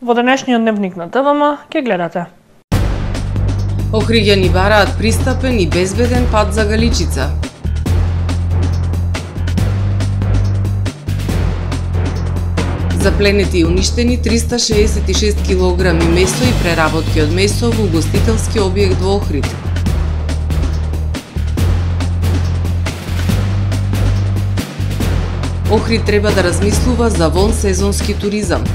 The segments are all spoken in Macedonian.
Во денешниот дневник на ТВМ ќе гледате. Охриѓани бараат пристапен и безбеден пат за Галичица. Запленети и уништени 366 кг месо и преработки од месо во угостителски објект во Охрид. Охрид треба да размислува за вонсезонски туризам.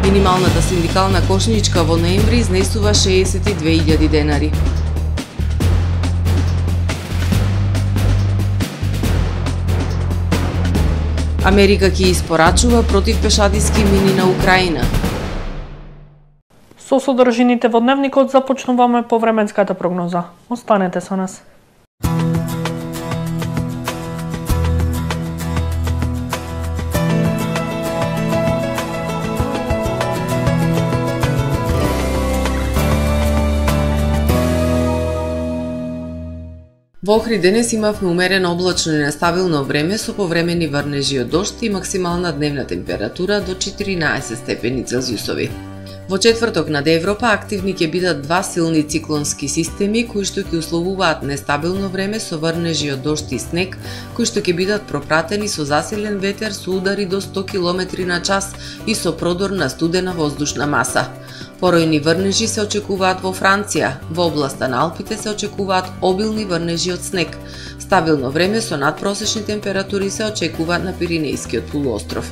Минималната синдикална кошничка во ноември изнесува 62.000 денари. Америка ќе испорачува противпешадиски мини на Украина. Со содржините во дневникот започнуваме по временската прогноза. Останете со нас. Во Охрид денес имавме умерено облачно и нестабилно време со повремени врнежи од дожд и максимална дневна температура до 14 степени Целзиусови. Во четврток над Европа активни ќе бидат два силни циклонски системи кои што ќе условуваат нестабилно време со врнежи од дожд и снег, кои што ќе бидат пропратени со засилен ветер со удари до 100 км на час и со продор на студена воздушна маса. Поројни врнежи се очекуваат во Франција, во областа на Алпите се очекуваат обилни врнежи од снег. Стабилно време со надпросечни температури се очекува на Пиринејскиот полуостров.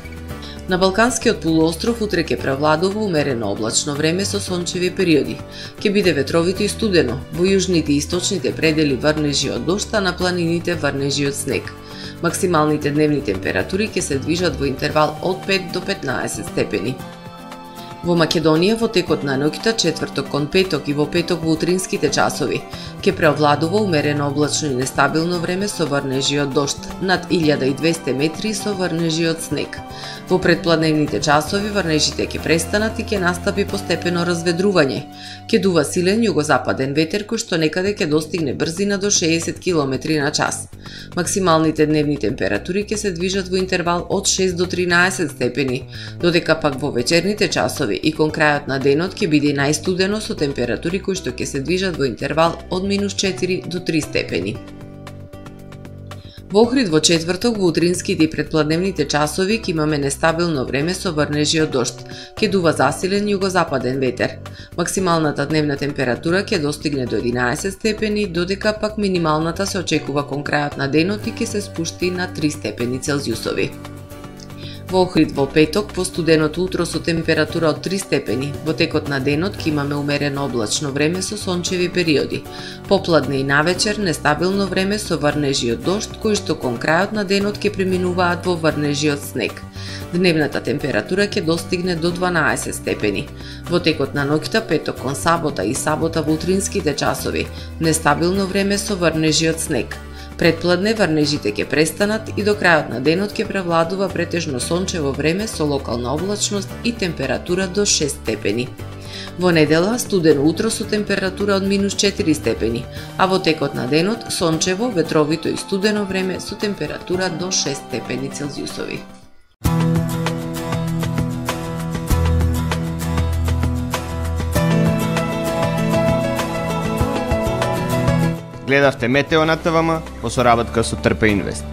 На Балканскиот полуостров утре ќе превладува умерено облачно време со сончеви периоди. Ќе биде ветровито и студено, во јужните и источните предели врнежи од дожд, а на планините врнежи од снег. Максималните дневни температури ќе се движат во интервал од 5 до 15 степени. Во Македонија во текот на ноќта, четврток кон петок и во петок во утринските часови ќе преовладува умерено облачно и нестабилно време со врнежи од дожд, над 1200 метри со врнежи од снег. Во предпладневните часови врнежите ќе престанат и ќе настапи постепено разведрување. Ќе дува силен југозападен ветер кој што некаде ќе достигне брзина до 60 км на час. Максималните дневни температури ќе се движат во интервал од 6 до 13 степени, додека пак во вечерните часови и кон крајот на денот ќе биде најстудено со температури кои што ќе се движат во интервал од -4 до 3 степени. Во Охрид во четврток во утринските и предпладневните часови ќе имаме нестабилно време со врнежи од дожд. Ќе дува засилен југозападен ветер. Максималната дневна температура ќе достигне до 11 степени, додека пак минималната се очекува кон крајот на денот и ќе се спушти на 3 степени Целзиусови. Во Охрид во петок по студеното утро со температура од 3 степени. Во текот на денот ќе имаме умерено облачно време со сончеви периоди. Попладне и навечер нестабилно време со врнежи од дожд, кои што кон крајот на денот ќе преминуваат во врнежи од снег. Дневната температура ќе достигне до 12 степени. Во текот на ноќта, петок кон сабота и сабота во утринските часови, нестабилно време со врнежи од снег. Предпладне врнежите ќе престанат и до крајот на денот ќе превладува претежно сончево време со локална облачност и температура до 6 степени. Во недела студено утро со температура од -4 степени, а во текот на денот сончево, ветровито и студено време со температура до 6 степени Целзиусови. Гледавте Метео на ТВМ во соработка со Трпе Инвест.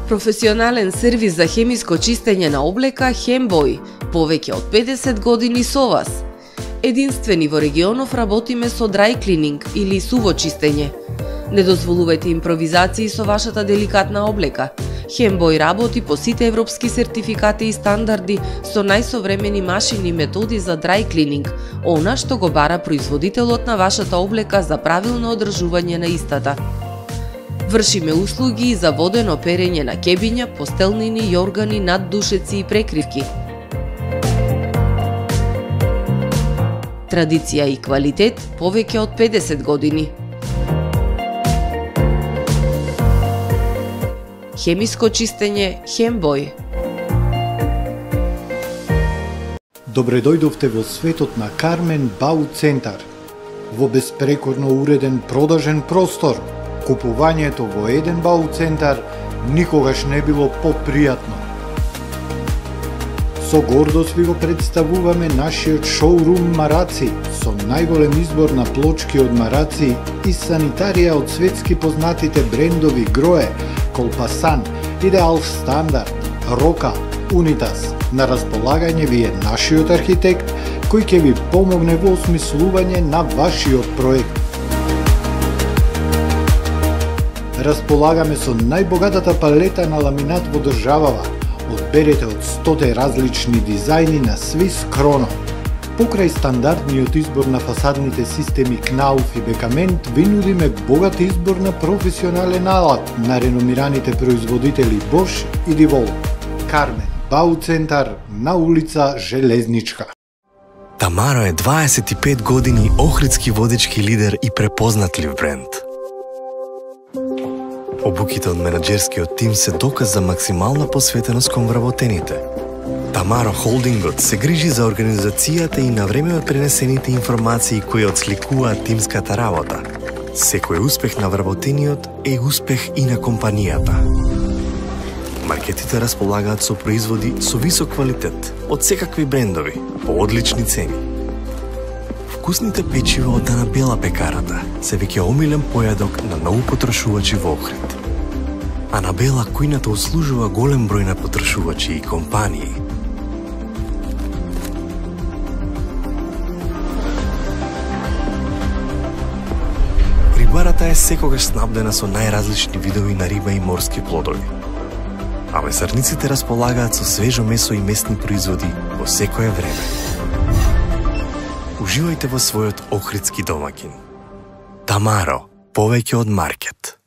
Професионален сервис за хемиско чистење на облека Хембој, повеќе од 50 години со вас. Единствени во регионов работиме со dry cleaning или суво чистење. Не дозволувајте импровизации со вашата деликатна облека. Хембој работи по сите европски сертификати и стандарди со најсовремени машини и методи за dry cleaning, она што го бара производителот на вашата облека за правилно одржување на истата. Вршиме услуги за водено перење на кебиња, постелнини, јоргани, наддушеци и прекривки. Традиција и квалитет повеќе од 50 години. Хемиско чистење Хембој. Добре дојдовте во светот на Кармен Бау Центар. Во беспрекорно уреден продажен простор, купувањето во еден Бау Центар никогаш не било попријатно. Со гордост ви го представуваме нашиот шоурум Мараци, со најголем избор на плочки од мараци и санитарија од светски познатите брендови Грое, Колпасан, Идеал Стандард, Рока, Унитас. На располагање ви е нашиот архитект, кој ќе ви помогне во осмислување на вашиот проект. Располагаме со најбогатата палета на ламинат во државава. Одберете од 100 различни дизајни на Swiss Chrono. Покрај стандардниот избор на фасадните системи Knauf и Бекамент, ви нудиме богат избор на професионален алат на реномираните производители Bosch и DeWalt. Кармен Бау Центар на улица Железничка. Тамаро е 25 години охридски водички лидер и препознатлив бренд. Обуките од менаџерскиот тим се доказ за максимална посветеност кон вработените. Тамаро Холдингот се грижи за организацијата и на време од пренесените информации кои отсликуваат тимската работа. Секој успех на вработениот е успех и на компанијата. Маркетите располагаат со производи со висок квалитет од секакви брендови по одлични цени. Вкусните печива од Анабела пекарата се веќе омилен појадок на многу потрошувачи во Охрид. Анабела кујната услужува голем број на потрошувачи и компании. Рибарата е секогаш снабдена со најразлични видови на риба и морски плодови. А месарниците располагаат со свежо месо и месни производи во секое време. Уживајте во својот охридски домаќин. Тамаро, повеќе од маркет.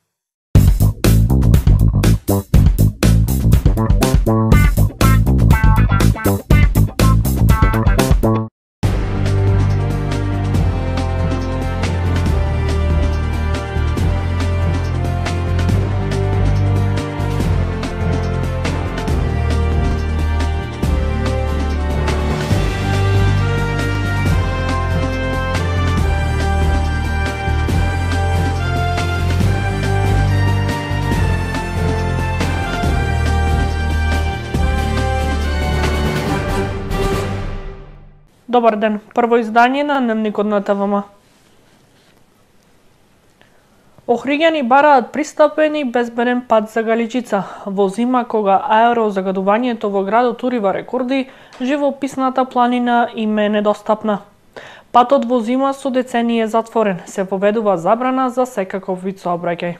Добар ден, прво издание на Дневникот на ТВМ. Охриѓани бараат пристапен и безбеден пат за Галичица. Во зима, кога аерозагадувањето во градот урива рекорди, живописната планина им е недостапна. Патот во зима со децении е затворен, се поведува забрана за секаков вид сообраќај.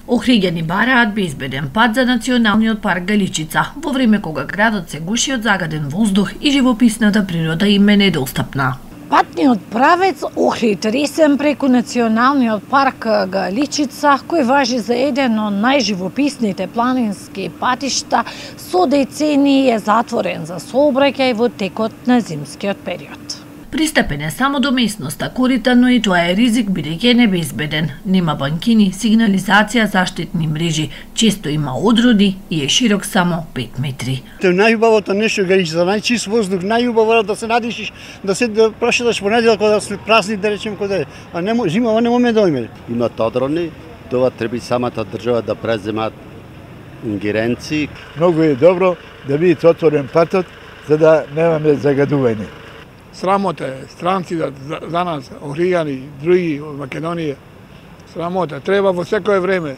Охриѓани бараат безбеден пат за Националниот парк Галичица, во време кога градот се гуши од загаден воздух и живописната природа им е недостапна. Патниот правец Охрид Ресен преку Националниот парк Галичица, кој важи за еден од најживописните планински патишта, со децении е затворен за сообраќај во текот на зимскиот период. Пристапен е само до местноста корита, но и тоа е ризик бидејќи е небезбеден. Нема банкини, сигнализација, заштитни мрежи, често има одроди и е широк само 5 метри. Тоа најубавото нешто Галичица, најчист воздух, најубаво да се надишиш, да се да прошеташ понеделок кога сме празни, да речем кога е. А не зимава не моме дојме. Имат одрони, тоа треба самата држава да преземат ингеренции. Многу е добро да биде отворен патот за да немаме загадување. Срамота е странци за нас, Охриѓани, други од Македонија. Срамота, треба во секое време.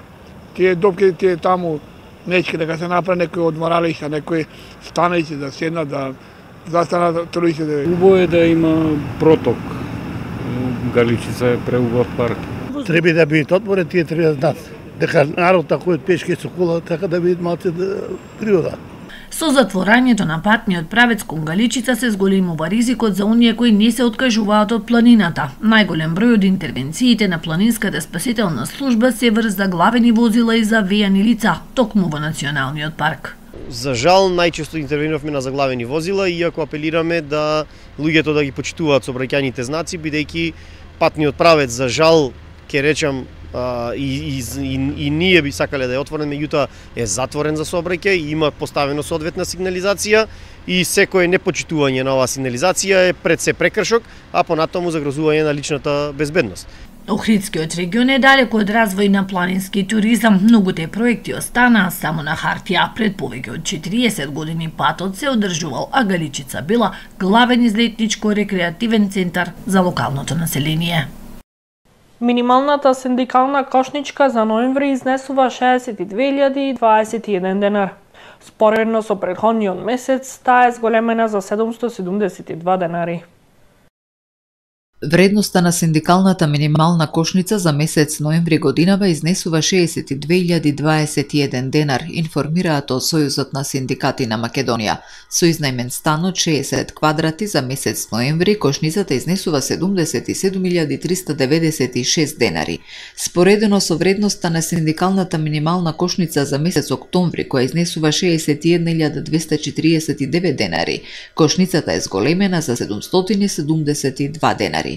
Тие допки, тие таму нечки дека се направи некои одморалишта, некои станици да седнат, да застанат туристите. Убаво е да има проток. Галичица е преубав парк. Треба да биде отворен, тие треба да знаат дека народот кој пешки со кола, така да биде малце природа. Со затворањето на патниот правец кон Галичица се зголемува ризикот за оние кои не се откажуваат од планината. Најголем број од интервенциите на планинската спасителна служба се врз заглавени возила и завејани лица, токму во Националниот парк. За жал, најчесто интервенуваме на заглавени возила, иако апелираме да луѓето да ги почитуваат сообраќајните знаци, бидејќи патниот правец, за жал, ќе речам, и ние би сакале да е отворен, меѓутоа е затворен за сообраќај, има поставено соодветна сигнализација и секое непочитување на оваа сигнализација е пред се прекршок, а понатаму загрозување на личната безбедност. Охридскиот регион е далеко од развој на планински туризам. Многуте проекти останаа само на хартија. Пред повеќе од 40 години патот се одржувал, а Галичица била главен излетничко-рекреативен центар за локалното население. Минималната синдикална кошничка за ноември изнесува 62.021 денар. Споредно со претходниот месец, таа е зголемена за 772 денари. Вредноста на синдикалната минимална кошница за месец ноември годинава изнесува 62.021 денар, информираат од Сојузот на синдикати на Македонија. Со изнајмен стан од 60 квадрати за месец ноември, кошницата изнесува 77.396 денари. Споредено со вредноста на синдикалната минимална кошница за месец октомври, која изнесува 61.249 денари, кошницата е зголемена за 772 денари.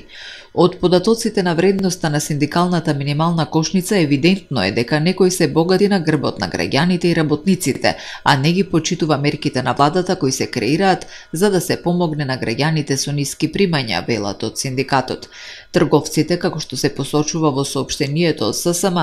Од податоците на вредноста на синдикалната минимална кошница евидентно е дека некои се богати на грбот на граѓаните и работниците, а не ги почитува мерките на владата кои се креираат за да се помогне на граѓаните со ниски примања, велат од синдикатот. Трговците, како што се посочува во соопштението од ССМ,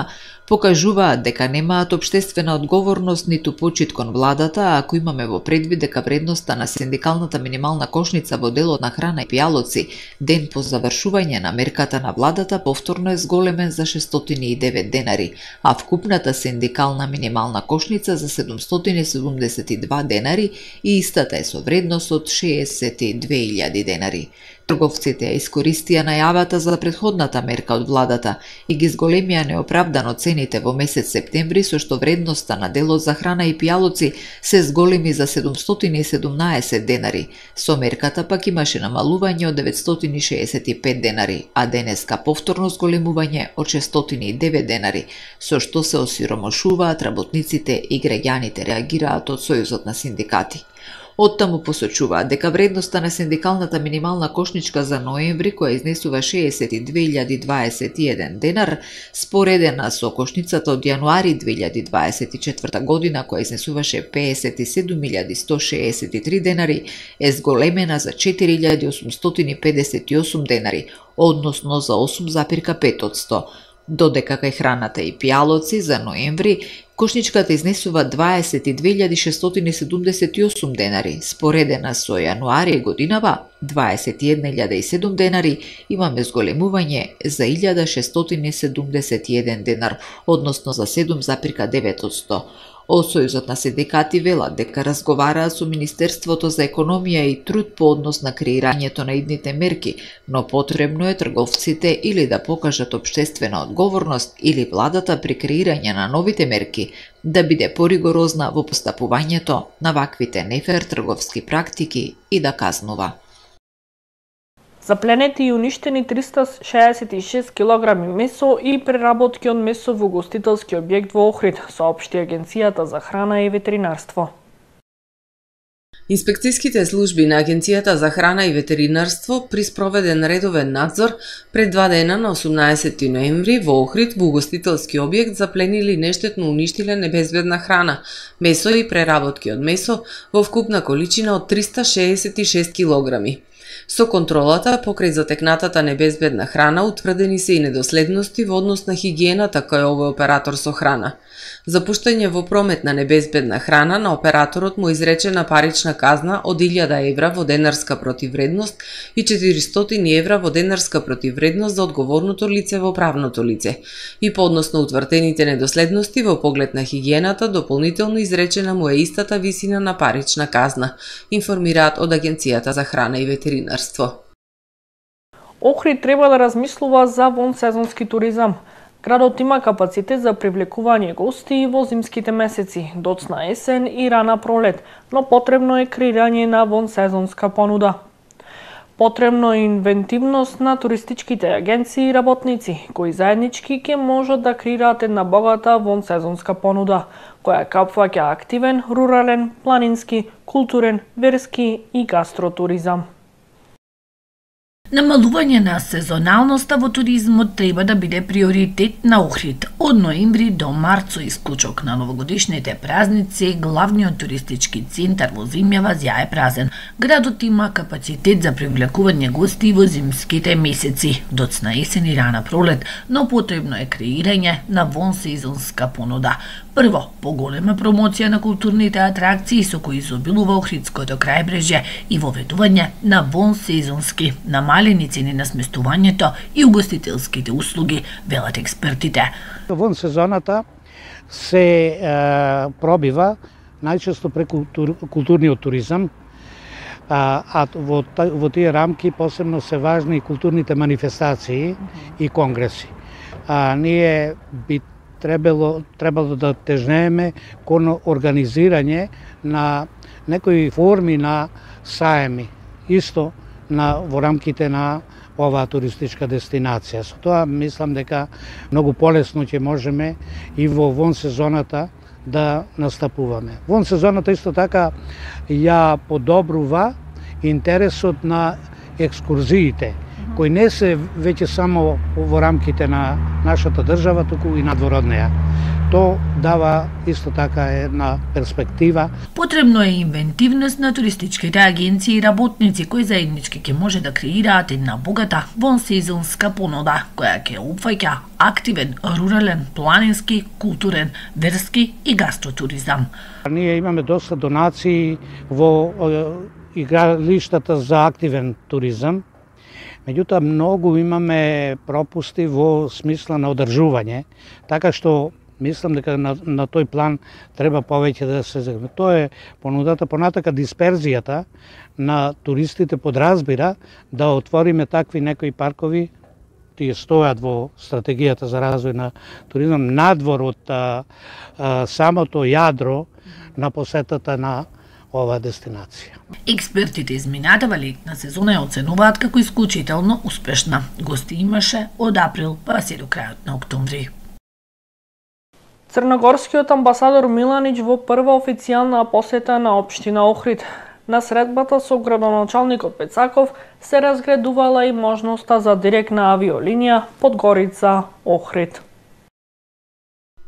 покажуваат дека немаат општествена одговорност ниту почит кон владата, ако имаме во предвид дека вредноста на синдикалната минимална кошница во делот на храна и пијалоци ден по завршување на мерката на владата повторно е зголемен за 609 денари, а вкупната синдикална минимална кошница за 772 денари и истата е со вредност од 62.000 денари. Трговците ја искористија најавата за претходната мерка од владата и ги зголемија неоправдано цените во месец септември, со што вредноста на делот за храна и пијалоци се зголеми за 717 денари. Со мерката пак имаше намалување од 965 денари, а денеска повторно зголемување од 609 денари, со што се осиромошуваат работниците и граѓаните, реагираат од Сојузот на синдикати. Оттаму посочуваат дека вредноста на синдикалната минимална кошничка за ноември, која изнесува 62.021 денар, споредена со кошницата од јануари 2024 година, која изнесуваше 57.163 денари, е зголемена за 4.858 денари, односно за 8,5%. Додека кај храната и пијалоци за ноември, кошничката изнесува 22.678 денари, споредена со јануари годинава 21.007 денари, имаме зголемување за 1.671 денар, односно за 7,9%. Од Сојузот на синдикати велат дека разговараат со Министерството за економија и труд по однос на креирањето на идните мерки, но потребно е трговците или да покажат општествена одговорност или владата при креирање на новите мерки да биде поригорозна во постапувањето на ваквите нефер трговски практики и да казнува. Запленети и уништени 366 кг месо и преработки од месо во угостителски објект во Охрид, соопшти Агенцијата за храна и ветеринарство. Инспекцијските служби на Агенцијата за храна и ветеринарство при спроведен редовен надзор пред 2 дена на 18 ноември во Охрид во угостителски објект запленили нештетно уништиле небезбедна храна, месо и преработки од месо во вкупна количина од 366 кг. Со контролата покрај затекнатата небезбедна храна утврдени се и недоследности во однос на хигиената кај овој оператор со храна. За пуштање во промет на небезбедна храна на операторот му изречена парична казна од 1000 евра во денарска противвредност и 400 евра во денарска противвредност за одговорното лице во правното лице. И по однос на утврдените недоследности во поглед на хигиената, дополнително изречена му е истата висина на парична казна, информираат од Агенцијата за храна и ветеринарство. Охрид треба да размислува за вонсезонски туризам. Градот има капацитет за привлекување гости во зимските месеци, доцна есен и рана пролет, но потребно е креирање на вонсезонска понуда. Потребно е инвентивност на туристичките агенции и работници, кои заеднички ќе можат да креираат една богата вонсезонска понуда, која капфаќа активен, рурален, планински, културен, верски и гастротуризам. Намалување на сезоналноста во туризмот треба да биде приоритет на Охрид. Од ноември до март со исклучок на новогодишните празници, главниот туристички центар во Зимјава зјае празен. Градот има капацитет за привлекување гости во зимските месеци, доцна есен и рана пролет, но потребно е креирање на вонсезонска понуда. Прво, поголема промоција на културните атракции со кои изобилува Охридското крајбрежје и воведување на вонсезонски намалени цени на сместувањето и угостителските услуги, велат експертите. Вон сезоната се пробива најчесто преку културниот туризам, а во тие рамки посебно се важни културните манифестации и конгреси. Ние би требало да тежнееме кон организирање на некои форми на саеми, исто во рамките на оваа туристичка дестинација. Со тоа мислам дека многу полесно ќе можеме и во вон сезоната да настапуваме. Вон сезоната исто така ја подобрува интересот на екскурзиите, кои не се веќе само во рамките на нашата држава, туку и надвор од неа. Тоа дава исто така една перспектива. Потребно е инвентивност на туристичките агенции и работници кои заеднички ќе може да креираат една богата вонсезонска понуда која ќе опфаќа активен, рурален, планински, културен, верски и гастротуризам. Ние имаме доста донации во игралиштата за активен туризам. Меѓутоа, многу имаме пропусти во смисла на одржување, така што мислам дека на тој план треба повеќе да се земе. Тоа е понудата, понатака дисперзијата на туристите подразбира да отвориме такви некои паркови, тие стојат во стратегијата за развој на туризам, надвор од самото јадро на посетата на оваа дестинација. Експертите изминатава летна сезона ја оценуваат како исклучително успешна. Гости имаше од април па се до крајот на октомври. Црногорскиот амбасадор Миланич во прва официјална посета на општина Охрид. На средбата со градоначалникот Пецаков се разгледувала и можноста за директна авиолинија Подгорица Охрид.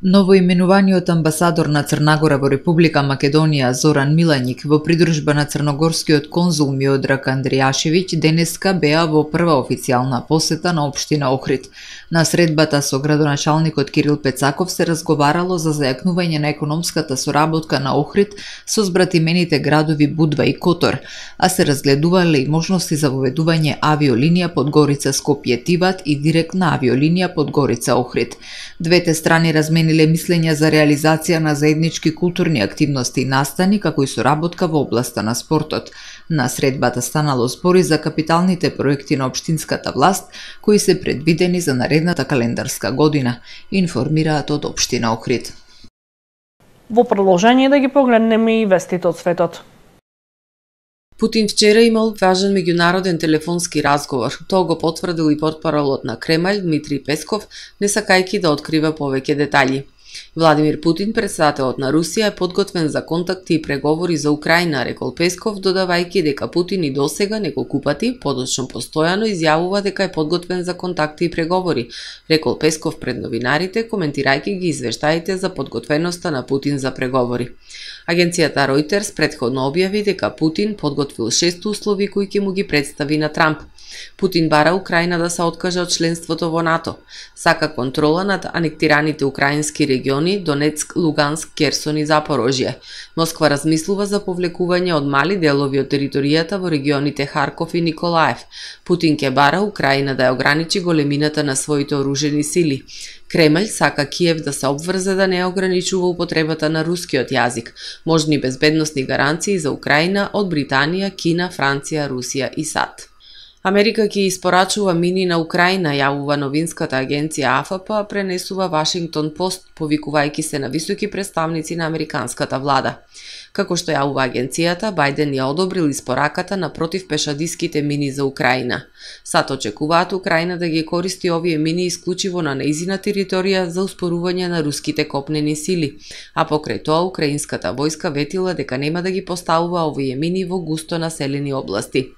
Новоименуваниот амбасадор на Црна Гора во Република Македонија Зоран Милањик во придружба на црногорскиот конзул Миодраг Андријашевиќ денеска беа во прва официјална посета на општина Охрид. На средбата со градоначалникот Кирил Пецаков се разговарало за зајакнување на економската соработка на Охрид со збратимените градови Будва и Котор, а се разгледувале и можности за воведување авиолинија Подгорица Скопје Тиват и директна авиолинија Подгорица Охрид. Двете страни размениле мислења за реализација на заеднички културни активности и настани, како и соработка во областа на спортот. На средбата станало збори за капиталните проекти на општинската власт, кои се предвидени за наредната календарска година, информираат од општина Охрид. Во продолжение да ги погледнеме и вестите од светот. Путин вчера имал важен меѓународен телефонски разговор. Тоа го потврдил и портпаролот на Кремљ Дмитрий Песков, не сакајќи да открива повеќе детали. Владимир Путин, председателот на Русија, е подготвен за контакти и преговори за Украина, рекол Песков, додавајќи дека Путин и досега неколку пати, подочно постојано, изјавува дека е подготвен за контакти и преговори, рекол Песков пред новинарите, коментирајќи ги извештаите за подготвеноста на Путин за преговори. Агенцијата Reuters претходно објави дека Путин подготвил 6 услови кои ќе му ги представи на Трамп. Путин бара Украина да се откаже од членството во НАТО. Сака контрола над анектираните украински региони Донецк, Луганск, Керсон и Запорожје. Москва размислува за повлекување од мали делови од територијата во регионите Харков и Николаев. Путин ќе бара Украина да ја ограничи големината на своите оружени сили. Кремљ сака Киев да се обврзе да не ограничува употребата на рускиот јазик. Можни безбедносни гаранции за Украина од Британија, Кина, Франција, Русија и САД. Америка ќе испорачува мини на Украина, јавува новинската агенција АФП, пренесува Вашингтон Пост, повикувајќи се на високи представници на американската влада. Како што јавува агенцијата, Бајден ја одобрил испораката на противпешадиските мини за Украина. САД очекуваат Украина да ги користи овие мини исклучиво на нејзина територија за успорување на руските копнени сили, а покрај тоа украинската војска ветила дека нема да ги поставува овие мини во густо населени области.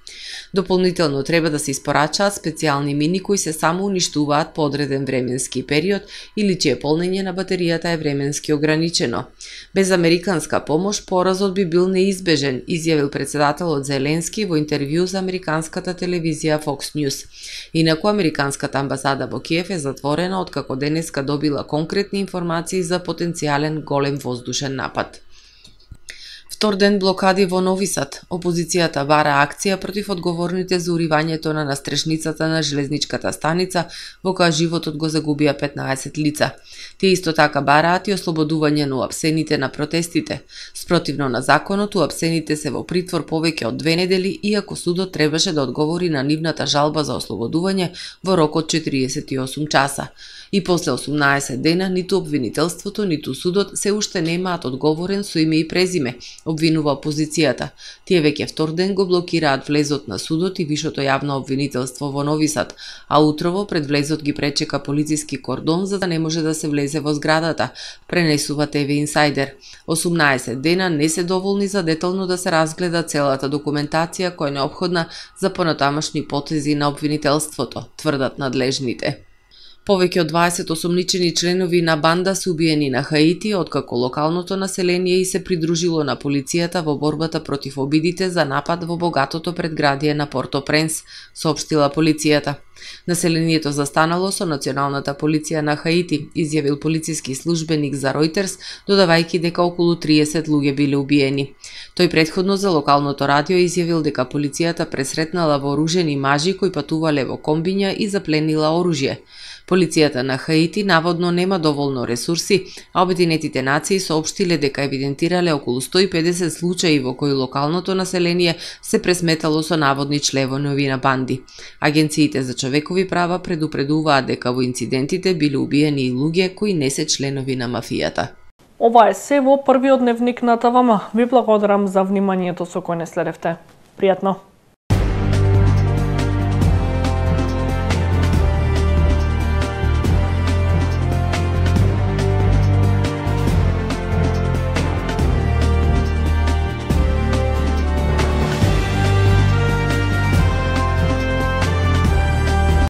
Дополнително треба да се испорачаат специјални мини кои се само уништуваат по одреден временски период или чие полнење на батеријата е временски ограничено. Без американска помош поразот би бил неизбежен, изјавил председателот Зеленски во интервју за американската телевизија Fox News. Инаку американската амбасада во Киев е затворена откако денеска добила конкретни информации за потенцијален голем воздушен напад. Втор ден блокади во Нови Сад. Опозицијата бара акција против одговорните за уривањето на настрешницата на железничката станица, во која животот го загубија 15 лица. Тие исто така бараат и ослободување на уапсените на протестите. Спротивно на законот, уапсените се во притвор повеќе од 2 недели, иако судот требаше да одговори на нивната жалба за ослободување во рок од 48 часа. И после 18 дена ниту обвинителството, ниту судот се уште немаат одговорен со име и презиме, обвинува опозицијата. Тие веќе втор ден го блокираат влезот на судот и вишото јавно обвинителство во Нови Сад, а утрово пред влезот ги пречека полициски кордон за да не може да се влезе во зградата, пренесува ТВ Инсайдер. 18 дена не се доволни за детално да се разгледа целата документација која е неопходна за понатамошни потези на обвинителството, тврдат надлежните. Повеќе од 20 осомничени членови на банда се убиени на Хаити, откако локалното население и се придружило на полицијата во борбата против обидите за напад во богатото предградие на Порто-Пренс, соопштила полицијата. Населението застанало со националната полиција на Хаити, изјавил полициски службеник за Reuters, додавајќи дека околу 30 луѓе биле убиени. Тој претходно за локалното радио изјавил дека полицијата пресретнала вооружени мажи кои патувале во комбиња и запленила оружје. Полицијата на Хаити наводно нема доволно ресурси, а Обединетите нации соопштиле дека евидентирале околу 150 случаи во кои локалното население се пресметало со наводни члевонови на банди. Агенциите за човекови права предупредуваат дека во инцидентите биле убиени и луѓе кои не се членови на мафијата. Ова е се во првиот дневник на ТВМ. Ви благодарам за вниманието со кој не следевте. Пријатно!